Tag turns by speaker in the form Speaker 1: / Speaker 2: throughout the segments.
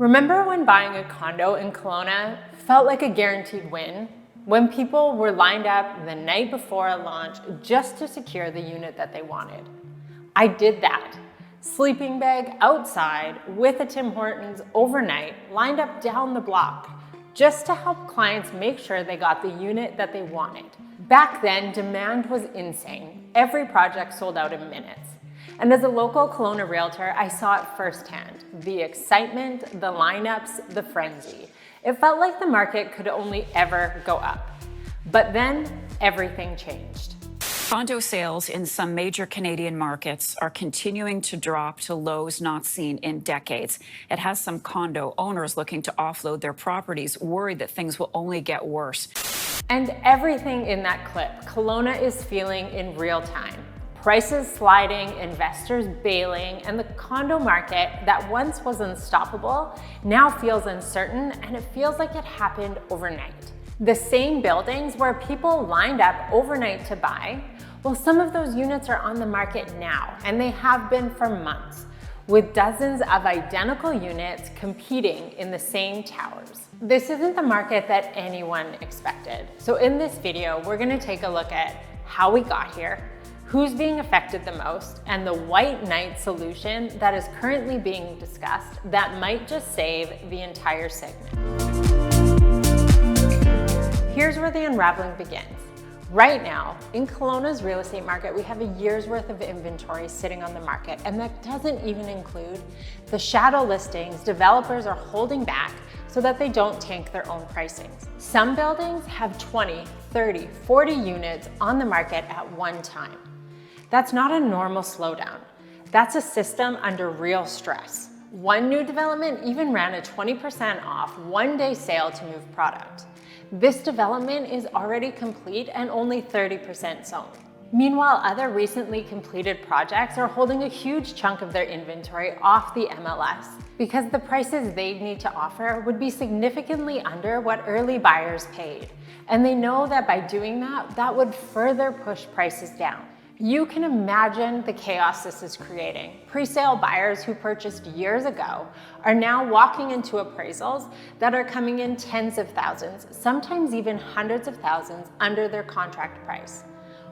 Speaker 1: Remember when buying a condo in Kelowna felt like a guaranteed win? When people were lined up the night before a launch just to secure the unit that they wanted. I did that. Sleeping bag outside with a Tim Hortons overnight, lined up down the block, just to help clients make sure they got the unit that they wanted. Back then, demand was insane. Every project sold out in minutes. And as a local Kelowna realtor, I saw it firsthand. The excitement, the lineups, the frenzy. It felt like the market could only ever go up. But then everything changed.
Speaker 2: Condo sales in some major Canadian markets are continuing to drop to lows not seen in decades. It has some condo owners looking to offload their properties, worried that things will only get worse.
Speaker 1: And everything in that clip, Kelowna is feeling in real time. Prices sliding, investors bailing, and the condo market that once was unstoppable now feels uncertain, and it feels like it happened overnight. The same buildings where people lined up overnight to buy, well, some of those units are on the market now, and they have been for months, with dozens of identical units competing in the same towers. This isn't the market that anyone expected. So in this video, we're gonna take a look at how we got here, who's being affected the most, and the white knight solution that is currently being discussed that might just save the entire segment. Here's where the unraveling begins. Right now, in Kelowna's real estate market, we have a year's worth of inventory sitting on the market, and that doesn't even include the shadow listings developers are holding back so that they don't tank their own pricings. Some buildings have 20, 30, 40 units on the market at one time. That's not a normal slowdown. That's a system under real stress. One new development even ran a 20% off one-day sale to move product. This development is already complete and only 30% sold. Meanwhile, other recently completed projects are holding a huge chunk of their inventory off the MLS because the prices they need to offer would be significantly under what early buyers paid. And they know that by doing that, that would further push prices down. You can imagine the chaos this is creating. Pre-sale buyers who purchased years ago are now walking into appraisals that are coming in tens of thousands, sometimes even hundreds of thousands under their contract price.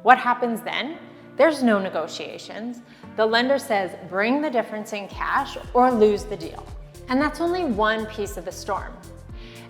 Speaker 1: What happens then? There's no negotiations. The lender says, bring the difference in cash or lose the deal. And that's only one piece of the storm.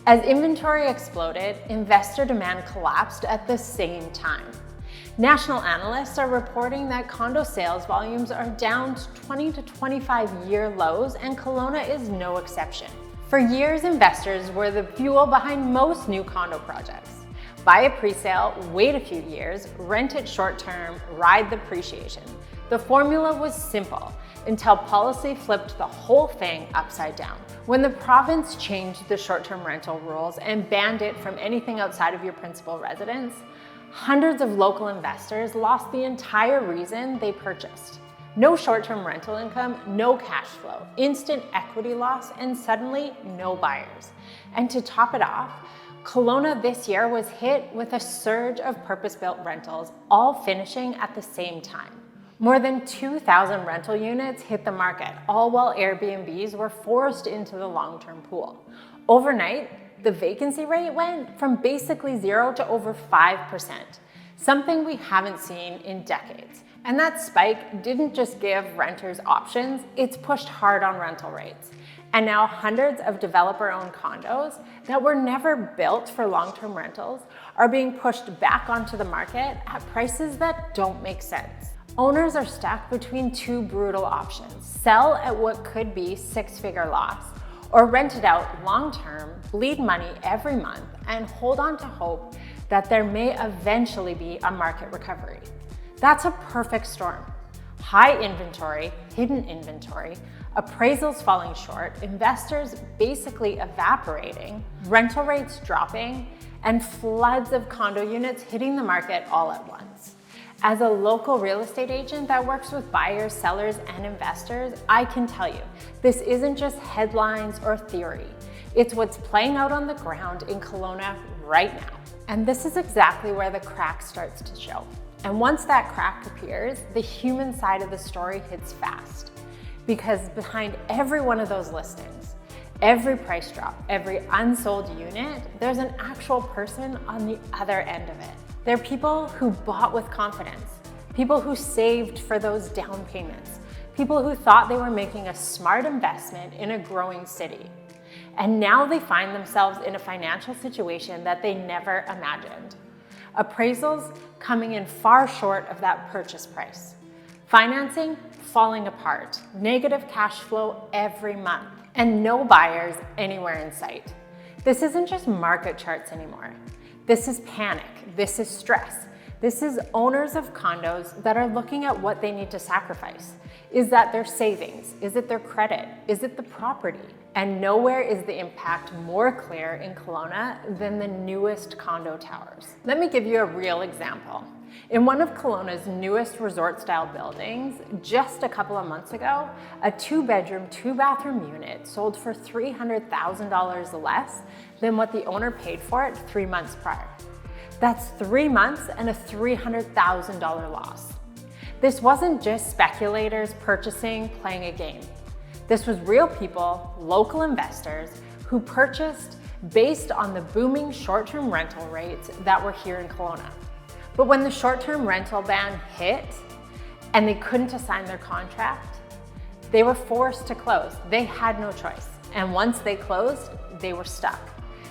Speaker 1: As inventory exploded, investor demand collapsed at the same time. National analysts are reporting that condo sales volumes are down to 20 to 25-year lows, and Kelowna is no exception. For years, investors were the fuel behind most new condo projects. Buy a pre-sale, wait a few years, rent it short-term, ride the appreciation. The formula was simple until policy flipped the whole thing upside down. When the province changed the short-term rental rules and banned it from anything outside of your principal residence, hundreds of local investors lost the entire reason they purchased. No short-term rental income, no cash flow, instant equity loss, and suddenly no buyers. And to top it off, Kelowna this year was hit with a surge of purpose-built rentals, all finishing at the same time. More than 2,000 rental units hit the market, all while Airbnbs were forced into the long-term pool. Overnight, the vacancy rate went from basically 0 to over 5%, something we haven't seen in decades. And that spike didn't just give renters options, it's pushed hard on rental rates. And now hundreds of developer-owned condos that were never built for long-term rentals are being pushed back onto the market at prices that don't make sense. Owners are stuck between two brutal options: sell at what could be six-figure loss, or rent it out long-term, bleed money every month, and hold on to hope that there may eventually be a market recovery. That's a perfect storm. High inventory, hidden inventory, appraisals falling short, investors basically evaporating, rental rates dropping, and floods of condo units hitting the market all at once. As a local real estate agent that works with buyers, sellers, and investors, I can tell you, this isn't just headlines or theory. It's what's playing out on the ground in Kelowna right now. And this is exactly where the crack starts to show. And once that crack appears, the human side of the story hits fast. Because behind every one of those listings, every price drop, every unsold unit, there's an actual person on the other end of it. They're people who bought with confidence, people who saved for those down payments, people who thought they were making a smart investment in a growing city. And now they find themselves in a financial situation that they never imagined. Appraisals coming in far short of that purchase price. Financing falling apart, negative cash flow every month, and no buyers anywhere in sight. This isn't just market charts anymore. This is panic, this is stress. This is owners of condos that are looking at what they need to sacrifice. Is that their savings? Is it their credit? Is it the property? And nowhere is the impact more clear in Kelowna than the newest condo towers. Let me give you a real example. In one of Kelowna's newest resort-style buildings, just a couple of months ago, a 2-bedroom, 2-bathroom unit sold for $300,000 less than what the owner paid for it 3 months prior. That's 3 months and a $300,000 loss. This wasn't just speculators purchasing, playing a game. This was real people, local investors, who purchased based on the booming short-term rental rates that were here in Kelowna. But when the short-term rental ban hit and they couldn't assign their contract, they were forced to close. They had no choice. And once they closed, they were stuck.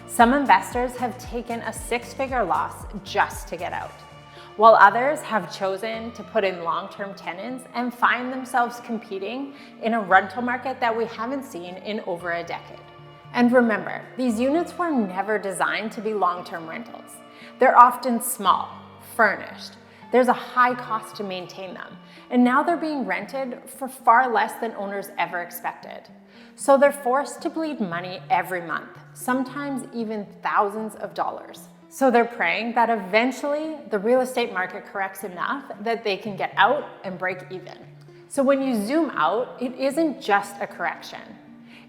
Speaker 1: Some investors have taken a 6-figure loss just to get out, while others have chosen to put in long-term tenants and find themselves competing in a rental market that we haven't seen in over a decade. And remember, these units were never designed to be long-term rentals. They're often small, furnished. There's a high cost to maintain them, and now they're being rented for far less than owners ever expected. So they're forced to bleed money every month, sometimes even thousands of dollars. So they're praying that eventually the real estate market corrects enough that they can get out and break even. So when you zoom out, it isn't just a correction.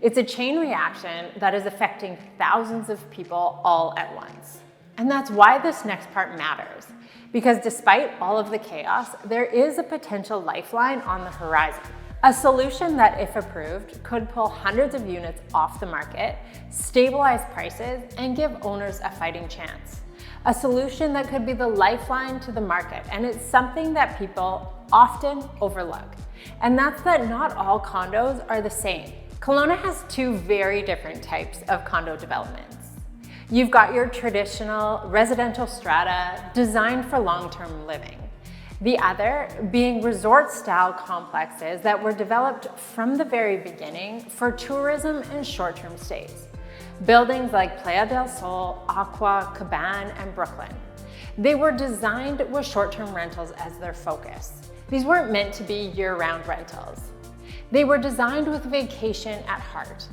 Speaker 1: It's a chain reaction that is affecting thousands of people all at once. And that's why this next part matters, because despite all of the chaos, there is a potential lifeline on the horizon. A solution that, if approved, could pull hundreds of units off the market, stabilize prices, and give owners a fighting chance. A solution that could be the lifeline to the market, and it's something that people often overlook. And that's that not all condos are the same. Kelowna has 2 very different types of condo developments. You've got your traditional residential strata designed for long-term living. The other being resort-style complexes that were developed from the very beginning for tourism and short-term stays. Buildings like Playa del Sol, Aqua, Cabane, and Brooklyn. They were designed with short-term rentals as their focus. These weren't meant to be year-round rentals. They were designed with vacation at heart.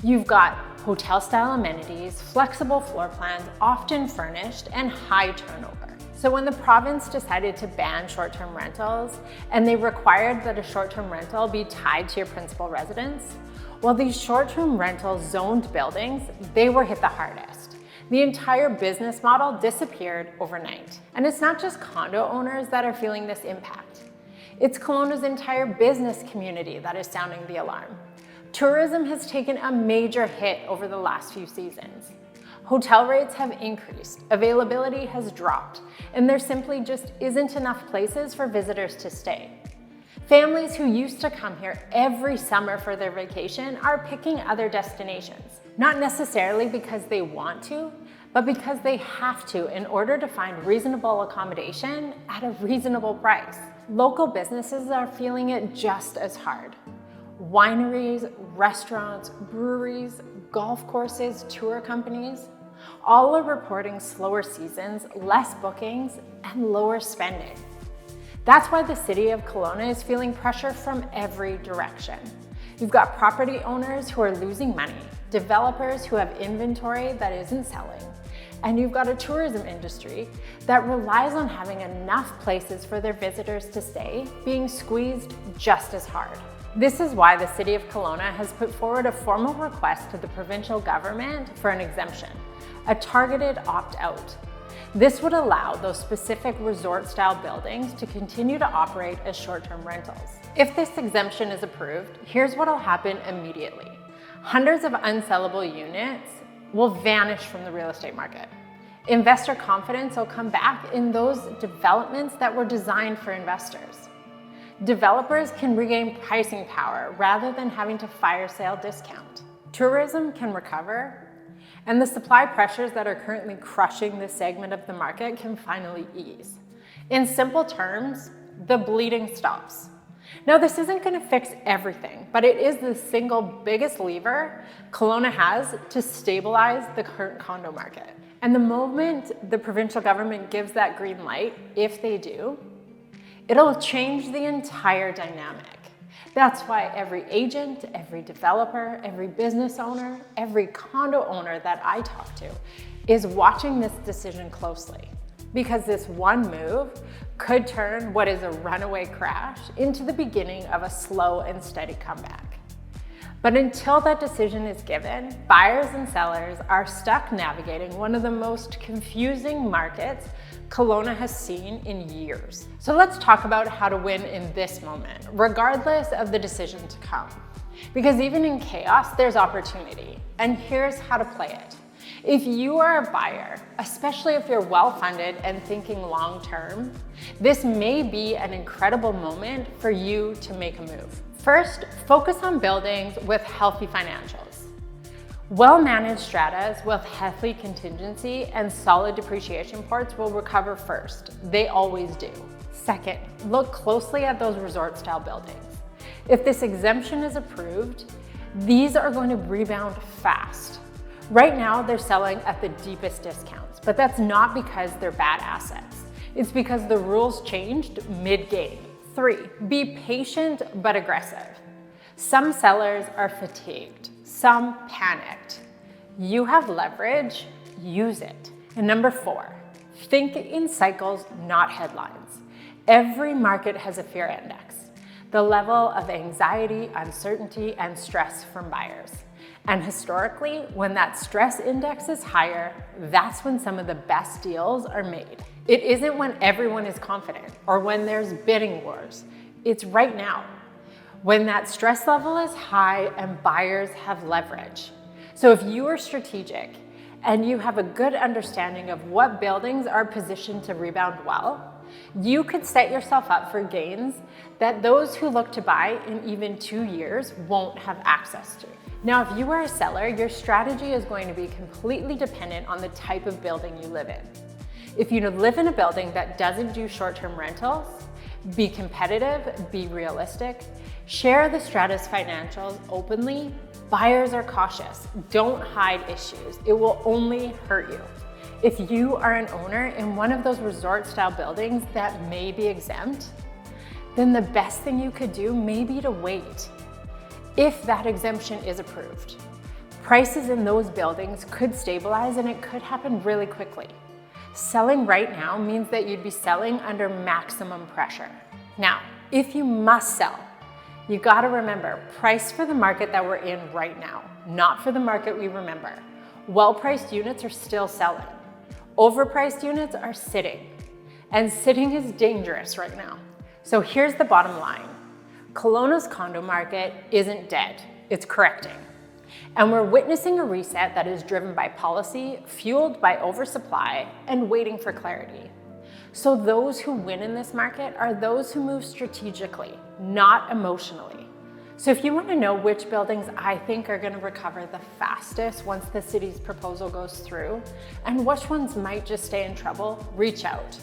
Speaker 1: You've got hotel-style amenities, flexible floor plans, often furnished, and high turnover. So when the province decided to ban short-term rentals, and they required that a short-term rental be tied to your principal residence, well, these short-term rental zoned buildings, they were hit the hardest. The entire business model disappeared overnight. And it's not just condo owners that are feeling this impact. It's Kelowna's entire business community that is sounding the alarm. Tourism has taken a major hit over the last few seasons. Hotel rates have increased, availability has dropped, and there simply just isn't enough places for visitors to stay. Families who used to come here every summer for their vacation are picking other destinations, not necessarily because they want to, but because they have to in order to find reasonable accommodation at a reasonable price. Local businesses are feeling it just as hard. Wineries, restaurants, breweries, golf courses, tour companies, all are reporting slower seasons, less bookings, and lower spending. That's why the city of Kelowna is feeling pressure from every direction. You've got property owners who are losing money, developers who have inventory that isn't selling, and you've got a tourism industry that relies on having enough places for their visitors to stay being squeezed just as hard. This is why the City of Kelowna has put forward a formal request to the provincial government for an exemption, a targeted opt-out. This would allow those specific resort-style buildings to continue to operate as short-term rentals. If this exemption is approved, here's what will happen immediately. Hundreds of unsellable units will vanish from the real estate market. Investor confidence will come back in those developments that were designed for investors. Developers can regain pricing power rather than having to fire sale discount. Tourism can recover, and the supply pressures that are currently crushing this segment of the market can finally ease. In simple terms, the bleeding stops. Now, this isn't going to fix everything, but it is the single biggest lever Kelowna has to stabilize the current condo market. And the moment the provincial government gives that green light, if they do, it'll change the entire dynamic. That's why every agent, every developer, every business owner, every condo owner that I talk to is watching this decision closely. Because this one move could turn what is a runaway crash into the beginning of a slow and steady comeback. But until that decision is given, buyers and sellers are stuck navigating one of the most confusing markets Kelowna has seen in years. So let's talk about how to win in this moment, regardless of the decision to come. Because even in chaos, there's opportunity. And here's how to play it. If you are a buyer, especially if you're well-funded and thinking long-term, this may be an incredible moment for you to make a move. First, focus on buildings with healthy financials. Well-managed stratas with healthy contingency and solid depreciation ports will recover first. They always do. Second, look closely at those resort-style buildings. If this exemption is approved, these are going to rebound fast. Right now, they're selling at the deepest discounts, but that's not because they're bad assets. It's because the rules changed mid-game. 3, be patient but aggressive. Some sellers are fatigued, some panicked. You have leverage, use it. And number 4, think in cycles, not headlines. Every market has a fear index, the level of anxiety, uncertainty, and stress from buyers. And historically, when that stress index is higher, that's when some of the best deals are made. It isn't when everyone is confident or when there's bidding wars. It's right now, when that stress level is high and buyers have leverage. So if you are strategic and you have a good understanding of what buildings are positioned to rebound well, you could set yourself up for gains that those who look to buy in even 2 years won't have access to. Now, if you are a seller, your strategy is going to be completely dependent on the type of building you live in. If you live in a building that doesn't do short-term rentals, be competitive, be realistic, share the stratus financials openly. Buyers are cautious. Don't hide issues. It will only hurt you. If you are an owner in one of those resort-style buildings that may be exempt, then the best thing you could do may be to wait. If that exemption is approved, prices in those buildings could stabilize and it could happen really quickly. Selling right now means that you'd be selling under maximum pressure. Now, if you must sell, you gotta remember, price for the market that we're in right now, not for the market we remember. Well-priced units are still selling. Overpriced units are sitting. And sitting is dangerous right now. So here's the bottom line. Kelowna's condo market isn't dead, it's correcting. And we're witnessing a reset that is driven by policy, fueled by oversupply, and waiting for clarity. So those who win in this market are those who move strategically, not emotionally. So if you want to know which buildings I think are going to recover the fastest once the city's proposal goes through, and which ones might just stay in trouble, reach out.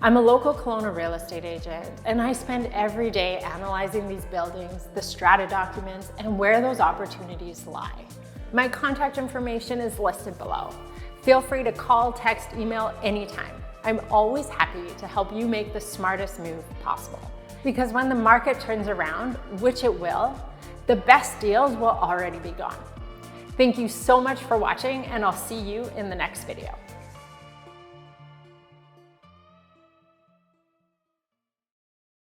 Speaker 1: I'm a local Kelowna real estate agent, and I spend every day analyzing these buildings, the strata documents, and where those opportunities lie. My contact information is listed below. Feel free to call, text, email anytime. I'm always happy to help you make the smartest move possible. Because when the market turns around, which it will, the best deals will already be gone. Thank you so much for watching, and I'll see you in the next video.